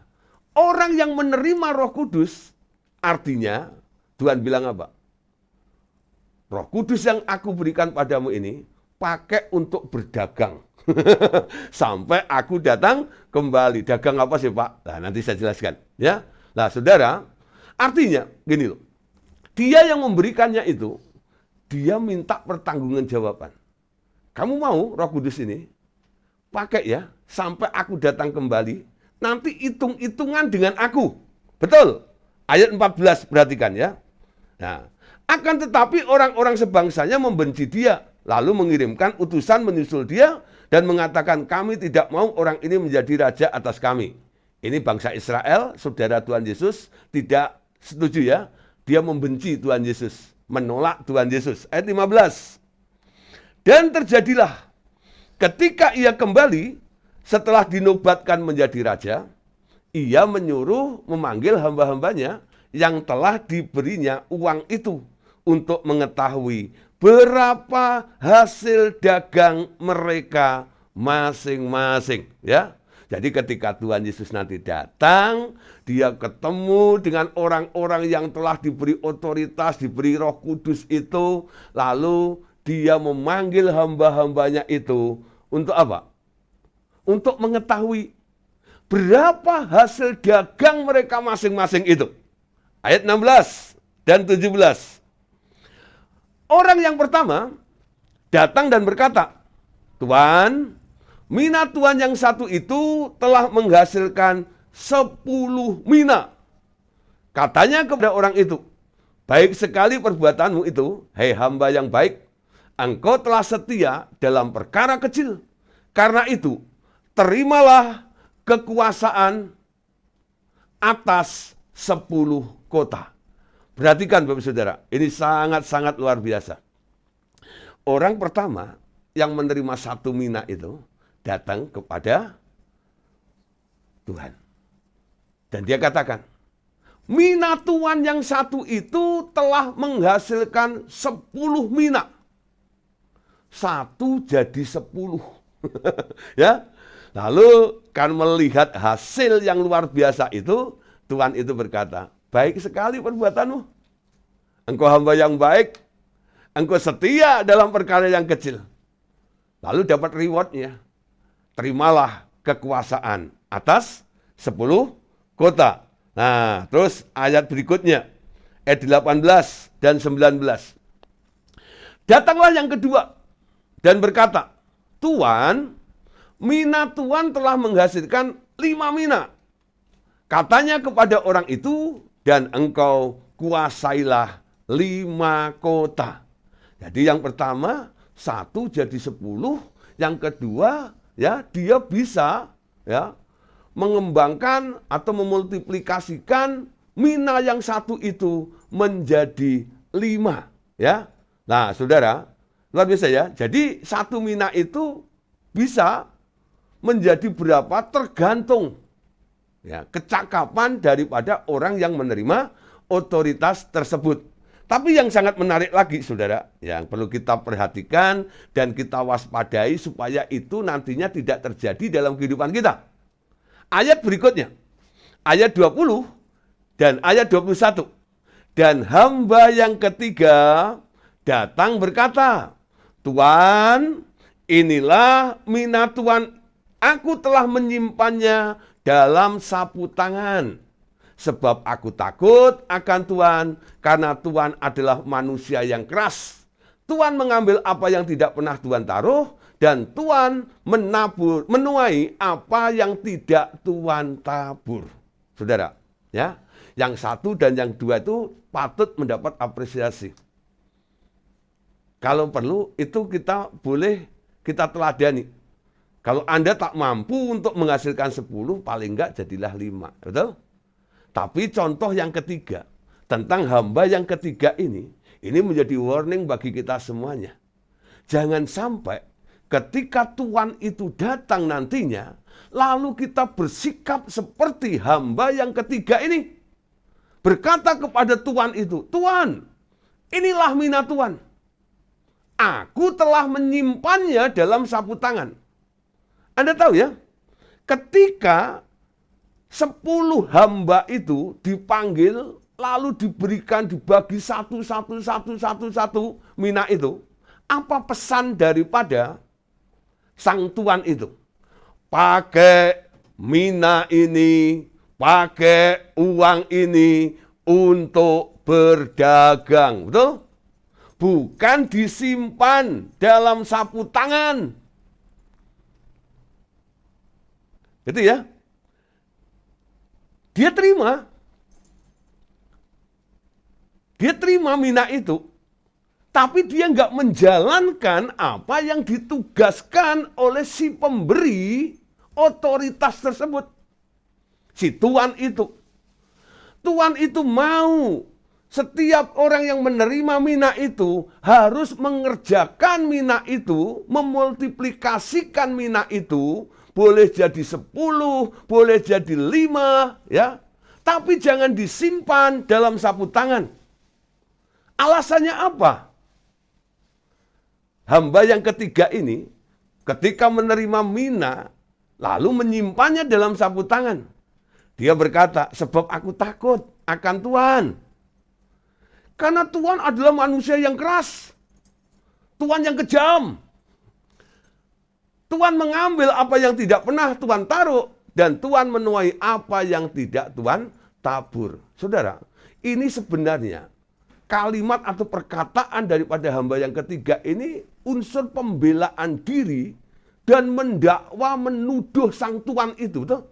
orang yang menerima Roh Kudus, artinya Tuhan bilang apa? Roh Kudus yang aku berikan padamu ini, pakai untuk berdagang. Sampai aku datang kembali. Dagang apa sih, Pak? Nah, nanti saya jelaskan. Ya, nah, saudara, artinya gini loh. Dia yang memberikannya itu, dia minta pertanggungjawaban. Kamu mau Roh Kudus ini? Pakai ya, sampai aku datang kembali. Nanti hitung-hitungan dengan aku. Betul? Ayat 14, perhatikan ya. Nah, akan tetapi orang-orang sebangsanya membenci dia. Lalu mengirimkan utusan menyusul dia dan mengatakan, kami tidak mau orang ini menjadi raja atas kami. Ini bangsa Israel, saudara Tuhan Yesus, tidak setuju ya. Dia membenci Tuhan Yesus, menolak Tuhan Yesus. Ayat 15. Dan terjadilah ketika ia kembali setelah dinobatkan menjadi raja, ia menyuruh memanggil hamba-hambanya yang telah diberinya uang itu untuk mengetahui berapa hasil dagang mereka masing-masing, ya. Jadi ketika Tuhan Yesus nanti datang, dia ketemu dengan orang-orang yang telah diberi otoritas, diberi Roh Kudus itu, lalu dia memanggil hamba-hambanya itu untuk apa? Untuk mengetahui berapa hasil dagang mereka masing-masing itu. Ayat 16 dan 17. Orang yang pertama datang dan berkata, Tuhan, mina Tuhan yang satu itu telah menghasilkan 10 mina. Katanya kepada orang itu, baik sekali perbuatanmu itu, hei hamba yang baik, engkau telah setia dalam perkara kecil. Karena itu, terimalah kekuasaan atas 10 kota. Perhatikan Bapak Saudara, ini sangat-sangat luar biasa. Orang pertama yang menerima 1 mina itu datang kepada Tuhan. Dan dia katakan, mina Tuhan yang satu itu telah menghasilkan 10 mina. 1 jadi 10. Ya. Lalu kan melihat hasil yang luar biasa itu, Tuhan itu berkata, baik sekali perbuatanmu. Engkau hamba yang baik, engkau setia dalam perkara yang kecil. Lalu dapat rewardnya. Terimalah kekuasaan atas 10 kota. Nah, terus ayat berikutnya. Ayat 18 dan 19. Datanglah yang kedua dan berkata, Tuhan, mina Tuhan telah menghasilkan 5 mina. Katanya kepada orang itu, dan engkau kuasailah 5 kota. Jadi yang pertama, 1 jadi 10, yang kedua, ya dia bisa ya mengembangkan atau memultiplikasikan mina yang 1 itu menjadi 5, ya. Nah, Saudara, luar biasa ya. Jadi 1 mina itu bisa menjadi berapa tergantung ya kecakapan daripada orang yang menerima otoritas tersebut. Tapi yang sangat menarik lagi, Saudara, yang perlu kita perhatikan dan kita waspadai supaya itu nantinya tidak terjadi dalam kehidupan kita. Ayat berikutnya, ayat 20 dan ayat 21. Dan hamba yang ketiga datang berkata, Tuhan, inilah mina Tuhan, aku telah menyimpannya dalam sapu tangan. Sebab aku takut akan Tuhan, karena Tuhan adalah manusia yang keras. Tuhan mengambil apa yang tidak pernah Tuhan taruh, dan Tuhan menuai apa yang tidak Tuhan tabur. Saudara, ya, yang 1 dan yang 2 itu patut mendapat apresiasi. Kalau perlu, itu kita boleh kita teladani. Kalau Anda tak mampu untuk menghasilkan 10, paling enggak jadilah 5. Betul? Tapi contoh yang ketiga, tentang hamba yang ketiga ini menjadi warning bagi kita semuanya. Jangan sampai ketika Tuhan itu datang nantinya, lalu kita bersikap seperti hamba yang ketiga ini. Berkata kepada Tuhan itu, Tuhan, inilah mina Tuhan. Aku telah menyimpannya dalam sapu tangan. Anda tahu ya, ketika 10 hamba itu dipanggil, lalu diberikan, dibagi satu mina itu. Apa pesan daripada sang Tuhan itu? Pakai mina ini, pakai uang ini untuk berdagang. Betul? Bukan disimpan dalam sapu tangan. Gitu ya. Dia terima mina itu, tapi dia nggak menjalankan apa yang ditugaskan oleh si pemberi otoritas tersebut. Si Tuhan itu. Tuhan itu mau setiap orang yang menerima mina itu harus mengerjakan mina itu, memultiplikasikan mina itu, boleh jadi 10, boleh jadi 5, ya. Tapi jangan disimpan dalam sapu tangan. Alasannya apa? Hamba yang ketiga ini ketika menerima mina, lalu menyimpannya dalam sapu tangan. Dia berkata, sebab aku takut akan Tuhan. Karena Tuhan adalah manusia yang keras. Tuhan yang kejam. Tuhan mengambil apa yang tidak pernah Tuhan taruh. Dan Tuhan menuai apa yang tidak Tuhan tabur. Saudara, ini sebenarnya kalimat atau perkataan daripada hamba yang ketiga ini unsur pembelaan diri dan mendakwa menuduh sang Tuhan itu. Betul?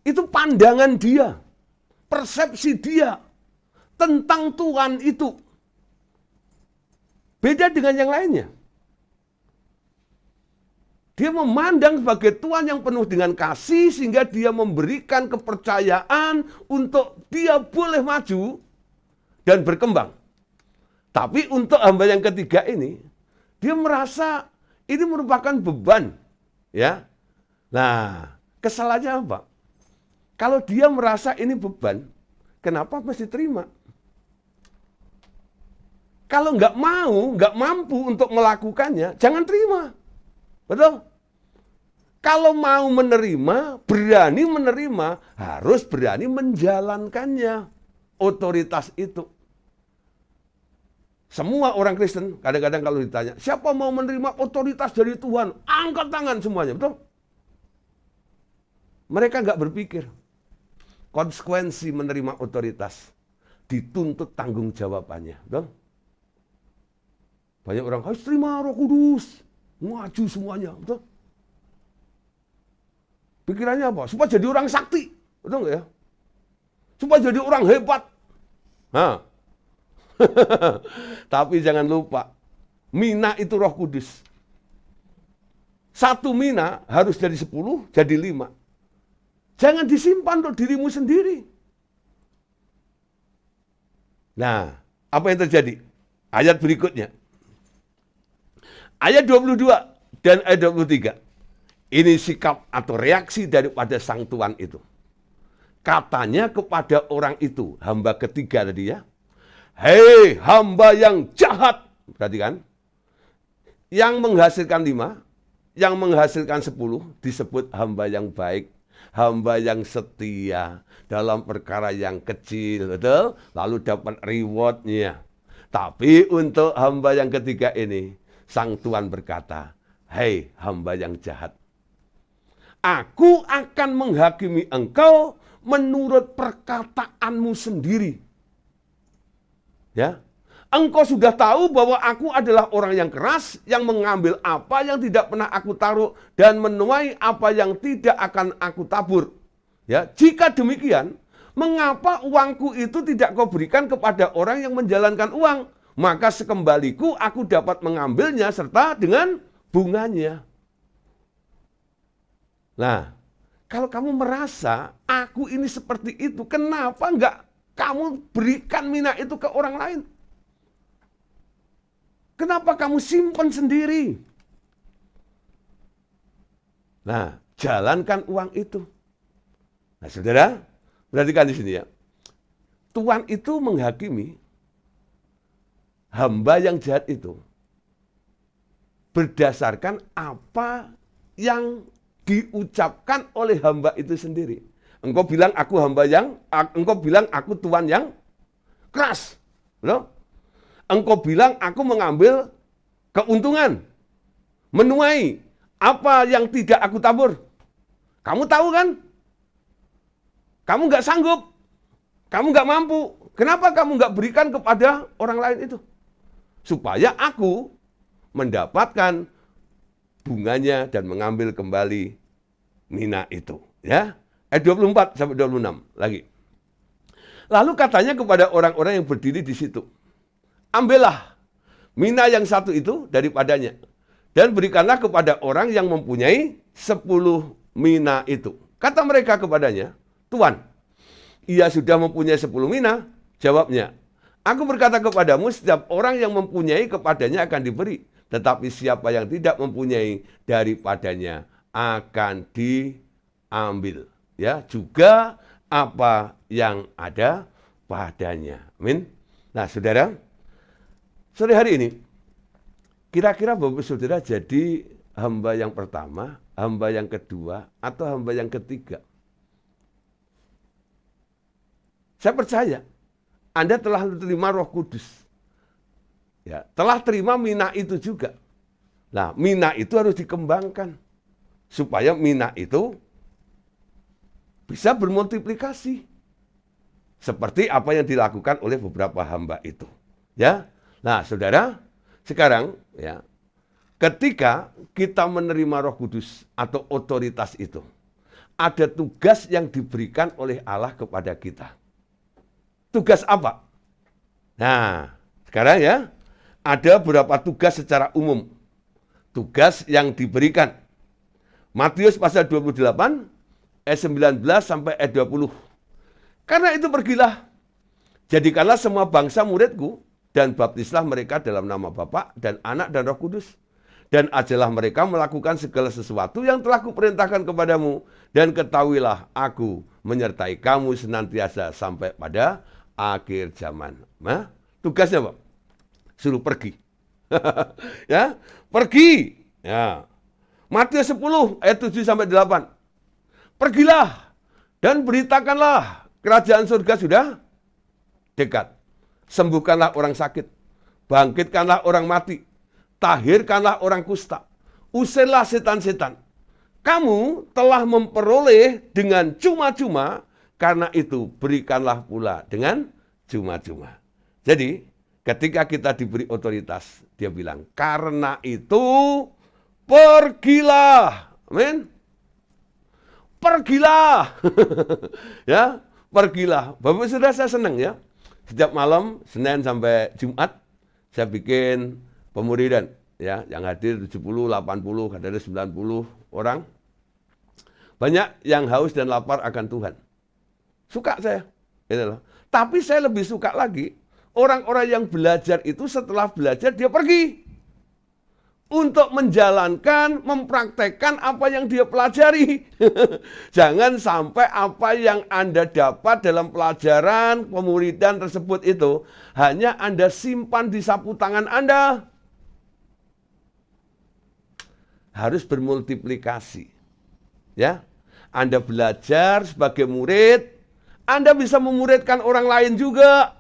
Itu pandangan dia, persepsi dia tentang Tuhan itu. Beda dengan yang lainnya. Dia memandang sebagai Tuhan yang penuh dengan kasih sehingga dia memberikan kepercayaan untuk dia boleh maju dan berkembang. Tapi untuk hamba yang ketiga ini, dia merasa ini merupakan beban. Ya. Nah, kesalahannya apa? Kalau dia merasa ini beban, kenapa mesti terima? Kalau nggak mau, nggak mampu untuk melakukannya, jangan terima. Betul? Kalau mau menerima, berani menerima, harus berani menjalankannya. Otoritas itu. Semua orang Kristen, kadang-kadang kalau ditanya, siapa mau menerima otoritas dari Tuhan? Angkat tangan semuanya, betul? Mereka nggak berpikir. Konsekuensi menerima otoritas, dituntut tanggung jawabannya, betul? Banyak orang, harus terima Roh Kudus. Maju semuanya, betul? Pikirannya apa? Supaya jadi orang sakti, betul nggak ya? Supaya jadi orang hebat. Nah. Tapi jangan lupa, mina itu Roh Kudus. Satu mina harus dari 10 jadi 5. Jangan disimpan untuk dirimu sendiri. Nah, apa yang terjadi? Ayat berikutnya. Ayat 22 dan ayat 23. Ini sikap atau reaksi daripada sang Tuhan itu. Katanya kepada orang itu, hamba ketiga tadi ya. Hei hamba yang jahat. Perhatikan. Yang menghasilkan 5, yang menghasilkan 10 disebut hamba yang baik. Hamba yang setia dalam perkara yang kecil. Betul? Lalu dapat rewardnya. Tapi untuk hamba yang ketiga ini, sang Tuhan berkata, hei hamba yang jahat, aku akan menghakimi engkau menurut perkataanmu sendiri. Ya, engkau sudah tahu bahwa aku adalah orang yang keras, yang mengambil apa yang tidak pernah aku taruh dan menuai apa yang tidak akan aku tabur. Ya, jika demikian, mengapa uangku itu tidak kau berikan kepada orang yang menjalankan uang? Maka sekembaliku aku dapat mengambilnya serta dengan bunganya. Nah, kalau kamu merasa aku ini seperti itu, kenapa enggak kamu berikan mina itu ke orang lain? Kenapa kamu simpan sendiri? Nah, jalankan uang itu. Nah, saudara, perhatikan di sini ya. Tuhan itu menghakimi hamba yang jahat itu berdasarkan apa yang diucapkan oleh hamba itu sendiri. Engkau bilang aku engkau bilang aku Tuhan yang keras. Betul? Engkau bilang aku mengambil keuntungan, menuai apa yang tidak aku tabur. Kamu tahu kan? Kamu nggak sanggup, kamu nggak mampu. Kenapa kamu nggak berikan kepada orang lain itu? Supaya aku mendapatkan bunganya dan mengambil kembali mina itu. Ya, ayat 24 sampai 26 lagi. Lalu katanya kepada orang-orang yang berdiri di situ, ambillah mina yang satu itu daripadanya dan berikanlah kepada orang yang mempunyai 10 mina itu. Kata mereka kepadanya, Tuan, ia sudah mempunyai 10 mina. Jawabnya, aku berkata kepadamu, setiap orang yang mempunyai kepadanya akan diberi. Tetapi siapa yang tidak mempunyai, daripadanya akan diambil. ya, juga apa yang ada padanya. Amin. Nah, saudara, sore hari ini, kira-kira Bapak Saudara jadi hamba yang pertama, hamba yang kedua, atau hamba yang ketiga? Saya percaya Anda telah terima Roh Kudus. Ya, telah terima mina itu juga. Nah, mina itu harus dikembangkan supaya mina itu bisa bermultiplikasi. Seperti apa yang dilakukan oleh beberapa hamba itu. Ya. Nah, saudara, sekarang ya, ketika kita menerima Roh Kudus atau otoritas itu, ada tugas yang diberikan oleh Allah kepada kita. Tugas apa? Nah, sekarang ya, ada beberapa tugas secara umum. Tugas yang diberikan. Matius pasal 28, ayat 19 sampai ayat 20. Karena itu pergilah, jadikanlah semua bangsa muridku, dan baptislah mereka dalam nama Bapa dan Anak dan Roh Kudus. Dan ajalah mereka melakukan segala sesuatu yang telah kuperintahkan kepadamu. Dan ketahuilah aku menyertai kamu senantiasa sampai pada akhir zaman. Nah, tugasnya apa? Suruh pergi. Ya, pergi. Ya. Matius 10 ayat 7 sampai 8. Pergilah dan beritakanlah kerajaan surga sudah dekat. Sembuhkanlah orang sakit, bangkitkanlah orang mati, tahirkanlah orang kusta, usirlah setan-setan. Kamu telah memperoleh dengan cuma-cuma, karena itu berikanlah pula dengan cuma-cuma. Jadi ketika kita diberi otoritas, dia bilang, karena itu pergilah. Amin. Pergilah. Ya, pergilah. Bapak Saudara, saya senang ya. Setiap malam, Senin sampai Jumat, saya bikin pemuridan. Ya, yang hadir 70, 80, kadang 90 orang. Banyak yang haus dan lapar akan Tuhan. Suka saya. Gitu loh. Tapi saya lebih suka lagi, orang-orang yang belajar itu setelah belajar dia pergi. Untuk menjalankan, mempraktekkan apa yang dia pelajari. Jangan sampai apa yang Anda dapat dalam pelajaran pemuridan tersebut itu hanya Anda simpan di sapu tangan Anda. Harus bermultiplikasi. Ya, Anda belajar sebagai murid, Anda bisa memuridkan orang lain juga.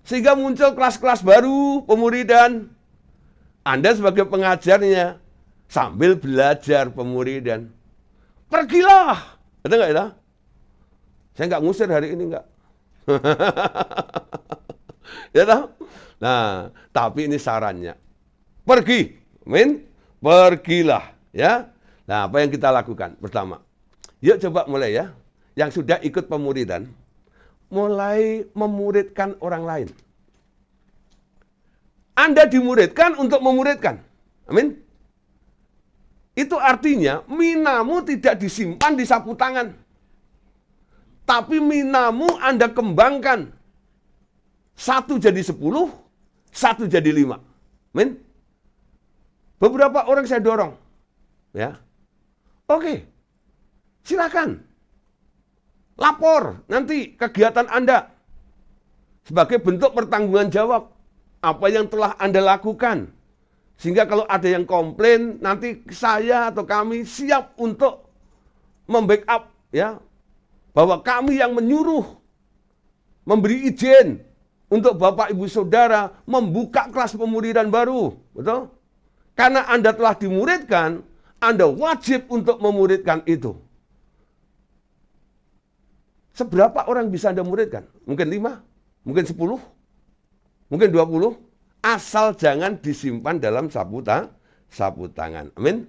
Sehingga muncul kelas-kelas baru pemuridan. Anda sebagai pengajarnya sambil belajar pemuridan. Pergilah. Ada nggak ya? Saya nggak ngusir hari ini nggak. Ya tahu? Nah, tapi ini sarannya. Pergi. Amin. Pergilah. Ya. Nah, apa yang kita lakukan? Pertama, yuk coba mulai ya. Yang sudah ikut pemuridan, mulai memuridkan orang lain. Anda dimuridkan untuk memuridkan. Amin. Itu artinya minamu tidak disimpan di sapu tangan. Tapi minamu Anda kembangkan. 1 jadi 10, 1 jadi 5. Amin. Beberapa orang saya dorong. Ya. Oke. Silakan. Lapor nanti kegiatan Anda sebagai bentuk pertanggungan jawab apa yang telah Anda lakukan. Sehingga kalau ada yang komplain, nanti saya atau kami siap untuk membackup ya, bahwa kami yang menyuruh, memberi izin untuk Bapak Ibu Saudara membuka kelas pemuridan baru. Betul? Karena Anda telah dimuridkan, Anda wajib untuk memuridkan itu. Seberapa orang bisa Anda muridkan? Mungkin 5, mungkin 10, mungkin 20. Asal jangan disimpan dalam sapu tangan. Amin.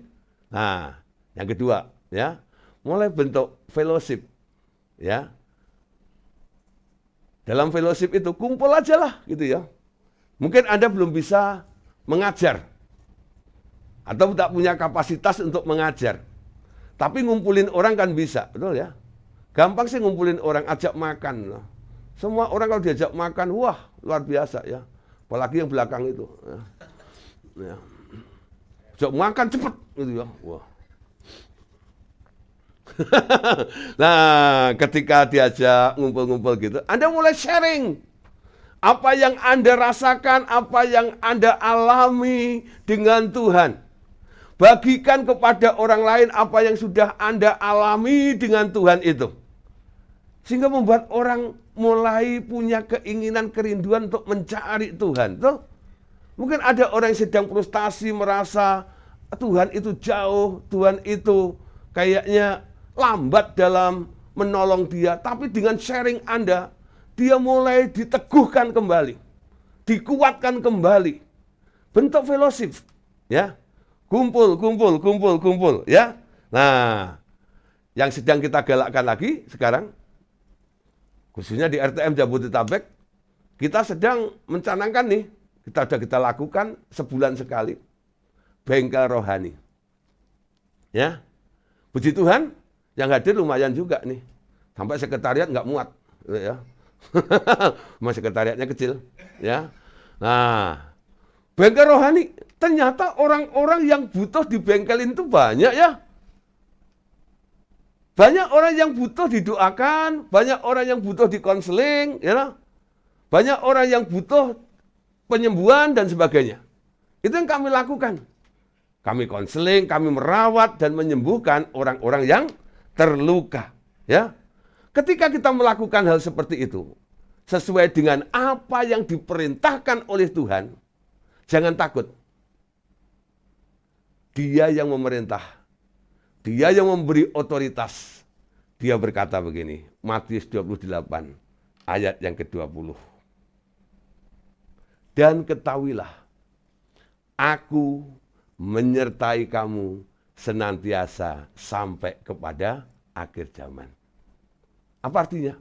Nah, yang kedua, ya, mulai bentuk fellowship. Ya. Dalam fellowship itu kumpul aja lah, gitu ya. Mungkin Anda belum bisa mengajar. Atau tak punya kapasitas untuk mengajar. Tapi ngumpulin orang kan bisa, betul ya? Gampang sih ngumpulin orang, ajak makan. Semua orang kalau diajak makan, wah luar biasa ya. Apalagi yang belakang itu. Ya. Ajak makan cepet gitu ya. Wah. Nah, ketika diajak ngumpul-ngumpul gitu, Anda mulai sharing. Apa yang Anda rasakan, apa yang Anda alami dengan Tuhan. Bagikan kepada orang lain apa yang sudah Anda alami dengan Tuhan itu. Sehingga membuat orang mulai punya keinginan, kerinduan untuk mencari Tuhan. Tuh. Mungkin ada orang yang sedang frustasi, merasa Tuhan itu jauh, Tuhan itu kayaknya lambat dalam menolong dia. Tapi dengan sharing Anda, dia mulai diteguhkan kembali, dikuatkan kembali. Bentuk fellowship, ya. Kumpul, ya. Nah, yang sedang kita galakkan lagi sekarang, khususnya di RTM Jabodetabek, kita sedang mencanangkan nih, kita lakukan sebulan sekali, bengkel rohani. Ya, puji Tuhan, yang hadir lumayan juga nih. Sampai sekretariat nggak muat, ya. Mas sekretariatnya kecil, ya. Nah, bengkel rohani, ternyata orang-orang yang butuh di bengkelin itu banyak ya. Banyak orang yang butuh didoakan, banyak orang yang butuh dikonseling, ya. Banyak orang yang butuh penyembuhan dan sebagainya. Itu yang kami lakukan. Kami konseling, kami merawat dan menyembuhkan orang-orang yang terluka, ya. Ketika kita melakukan hal seperti itu, sesuai dengan apa yang diperintahkan oleh Tuhan, jangan takut. Dia yang memerintah, dia yang memberi otoritas. Dia berkata begini, Matius 28 ayat yang ke-20. Dan ketahuilah, aku menyertai kamu senantiasa sampai kepada akhir zaman. Apa artinya?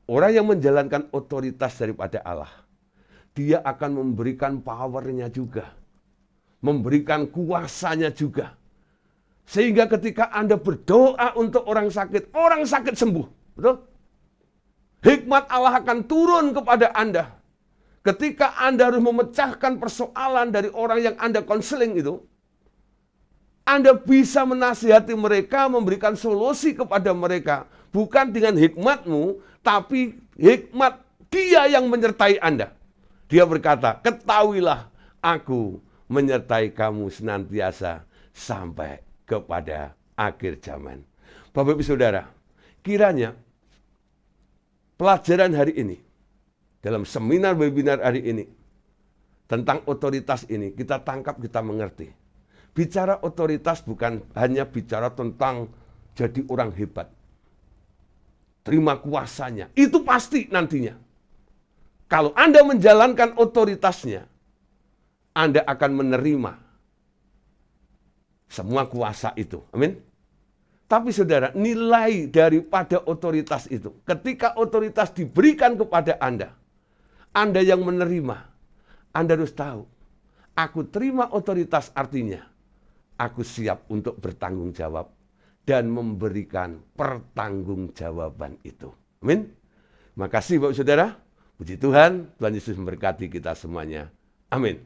Orang yang menjalankan otoritas daripada Allah, dia akan memberikan powernya juga, memberikan kuasanya juga. Sehingga ketika Anda berdoa untuk orang sakit sembuh. Betul? Hikmat Allah akan turun kepada Anda. Ketika Anda harus memecahkan persoalan dari orang yang Anda konseling itu, Anda bisa menasihati mereka, memberikan solusi kepada mereka. Bukan dengan hikmatmu, tapi hikmat dia yang menyertai Anda. Dia berkata, ketahuilah aku menyertai kamu senantiasa sampai kepada akhir zaman. Bapak Ibu Saudara, kiranya pelajaran hari ini, dalam seminar webinar hari ini, tentang otoritas ini, kita tangkap, kita mengerti. Bicara otoritas bukan hanya bicara tentang jadi orang hebat. Terima kuasanya, itu pasti nantinya. Kalau Anda menjalankan otoritasnya, Anda akan menerima semua kuasa itu. Amin. Tapi saudara, nilai daripada otoritas itu, ketika otoritas diberikan kepada Anda yang menerima, Anda harus tahu, aku terima otoritas artinya, aku siap untuk bertanggung jawab dan memberikan pertanggungjawaban itu. Amin. Makasih Bapak Saudara. Puji Tuhan, Tuhan Yesus memberkati kita semuanya. Amin.